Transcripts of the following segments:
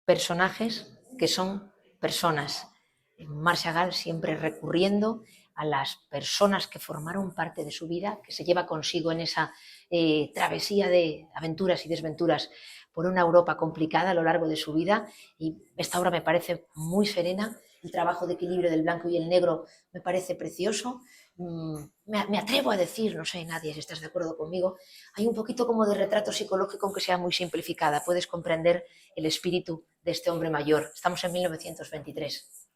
personajes que son personas. Marc Chagall siempre recurriendo a las personas que formaron parte de su vida, que se lleva consigo en esa travesía de aventuras y desventuras por una Europa complicada a lo largo de su vida. Y esta obra me parece muy serena, el trabajo de equilibrio del blanco y el negro me parece precioso. Me atrevo a decir, no sé, nadie si estás de acuerdo conmigo, hay un poquito como de retrato psicológico, aunque sea muy simplificada. Puedes comprender el espíritu de este hombre mayor. Estamos en 1923.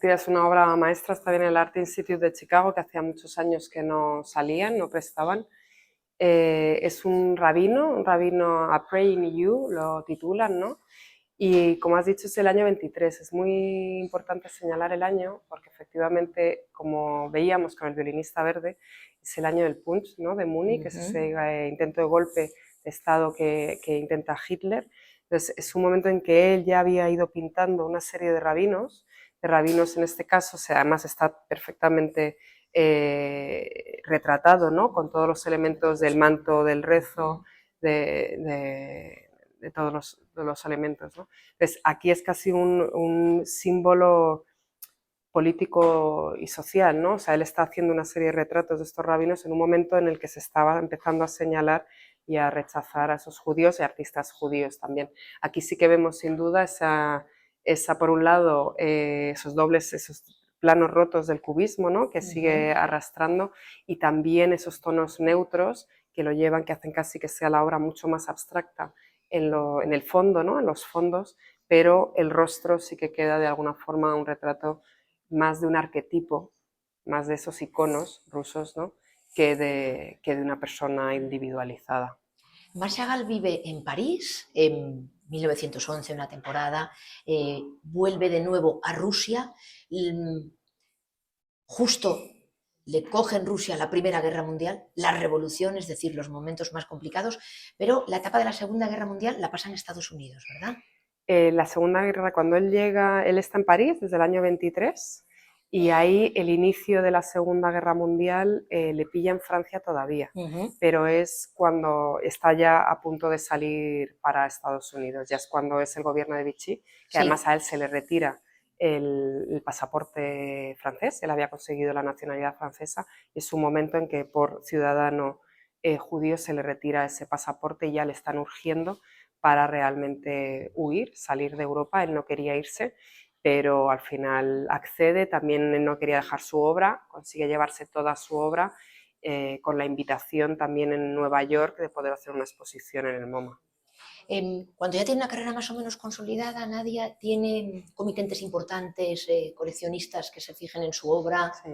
Es una obra maestra, está bien en el Art Institute de Chicago, que hacía muchos años que no salían, no prestaban. Es un rabino, A Praying You, lo titulan, ¿no? Y como has dicho, es el año 23. Es muy importante señalar el año porque efectivamente, como veíamos con el violinista verde, es el año del Punch, ¿no? De Múnich, que es ese intento de golpe de Estado que intenta Hitler. Entonces, es un momento en que él ya había ido pintando una serie de rabinos en este caso, además está perfectamente retratado, ¿no? Con todos los elementos del manto, del rezo, de todos los elementos, ¿no? Entonces, aquí es casi un símbolo político y social, ¿no? O sea, él está haciendo una serie de retratos de estos rabinos en un momento en el que se estaba empezando a señalar y a rechazar a esos judíos y artistas judíos también. Aquí sí que vemos sin duda esa por un lado, esos planos rotos del cubismo, ¿no? Que sigue arrastrando, y también esos tonos neutros que lo llevan, que hacen casi que sea la obra mucho más abstracta en el fondo, ¿no? En los fondos, pero el rostro sí que queda de alguna forma un retrato más de un arquetipo, más de esos iconos rusos, ¿no? que de una persona individualizada. Marc Chagall vive en París en 1911, una temporada, vuelve de nuevo a Rusia, justo le coge en Rusia la Primera Guerra Mundial, la revolución, es decir, los momentos más complicados, pero la etapa de la Segunda Guerra Mundial la pasa en Estados Unidos, ¿verdad? La Segunda Guerra, cuando él llega, él está en París desde el año 23, y ahí el inicio de la Segunda Guerra Mundial le pilla en Francia todavía, pero es cuando está ya a punto de salir para Estados Unidos, ya es cuando es el gobierno de Vichy, que además a él se le retira el pasaporte francés, él había conseguido la nacionalidad francesa, y es un momento en que por ciudadano judío se le retira ese pasaporte y ya le están urgiendo para realmente huir, salir de Europa. Él no quería irse, pero al final accede. También él no quería dejar su obra, consigue llevarse toda su obra, con la invitación también en Nueva York de poder hacer una exposición en el MoMA. Cuando ya tiene una carrera más o menos consolidada, Nadia tiene comitentes importantes, coleccionistas que se fijen en su obra. Sí.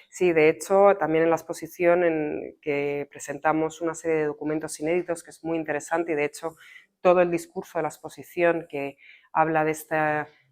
Sí, de hecho, también en la exposición en que presentamos una serie de documentos inéditos, que es muy interesante, y de hecho todo el discurso de la exposición que habla de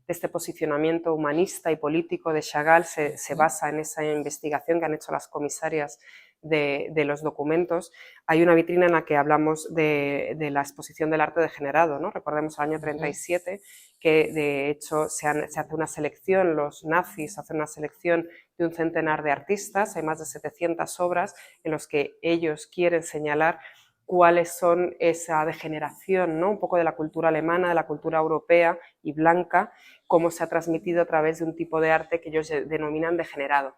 este posicionamiento humanista y político de Chagall se basa en esa investigación que han hecho las comisarias de los documentos. Hay una vitrina en la que hablamos de la exposición del arte degenerado, ¿no? Recordemos el año 37, que de hecho se hace una selección, los nazis hacen una selección de un centenar de artistas, hay más de 700 obras en las que ellos quieren señalar cuáles son esa degeneración, ¿no? Un poco de la cultura alemana, de la cultura europea y blanca, cómo se ha transmitido a través de un tipo de arte que ellos denominan degenerado.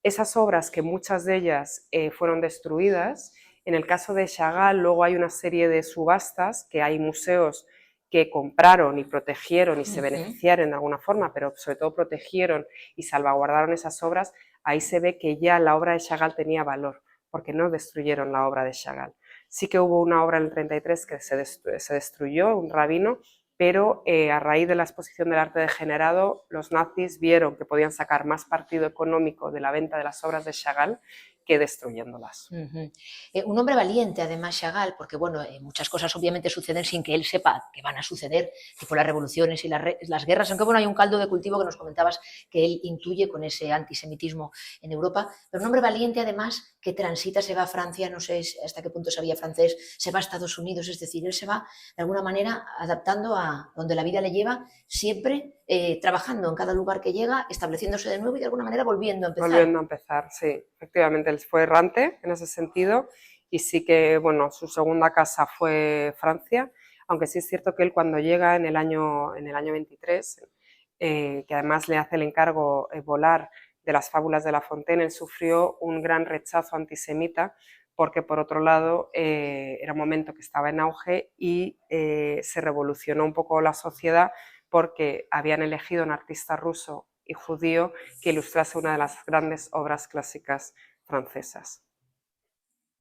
Esas obras, que muchas de ellas fueron destruidas, en el caso de Chagall luego hay una serie de subastas, que hay museos que compraron y protegieron y se beneficiaron de alguna forma, pero sobre todo protegieron y salvaguardaron esas obras. Ahí se ve que ya la obra de Chagall tenía valor, porque no destruyeron la obra de Chagall. Sí que hubo una obra en el 33 que se destruyó, un rabino, pero a raíz de la exposición del arte degenerado, los nazis vieron que podían sacar más partido económico de la venta de las obras de Chagall que destruyéndolas. Un hombre valiente, además, Chagall, porque bueno, muchas cosas obviamente suceden sin que él sepa que van a suceder, tipo las revoluciones y las guerras, aunque bueno, hay un caldo de cultivo que nos comentabas que él intuye con ese antisemitismo en Europa, pero un hombre valiente, además, que transita, se va a Francia, no sé hasta qué punto sabía francés, se va a Estados Unidos, es decir, él se va de alguna manera adaptando a donde la vida le lleva, siempre trabajando en cada lugar que llega, estableciéndose de nuevo y de alguna manera volviendo a empezar. Volviendo a empezar, sí, efectivamente, él fue errante en ese sentido, y sí que, bueno, su segunda casa fue Francia, aunque sí es cierto que él cuando llega en el año 23, que además le hace el encargo volar de las fábulas de La Fontaine, él sufrió un gran rechazo antisemita porque por otro lado era un momento que estaba en auge y se revolucionó un poco la sociedad porque habían elegido un artista ruso y judío que ilustrase una de las grandes obras clásicas francesas.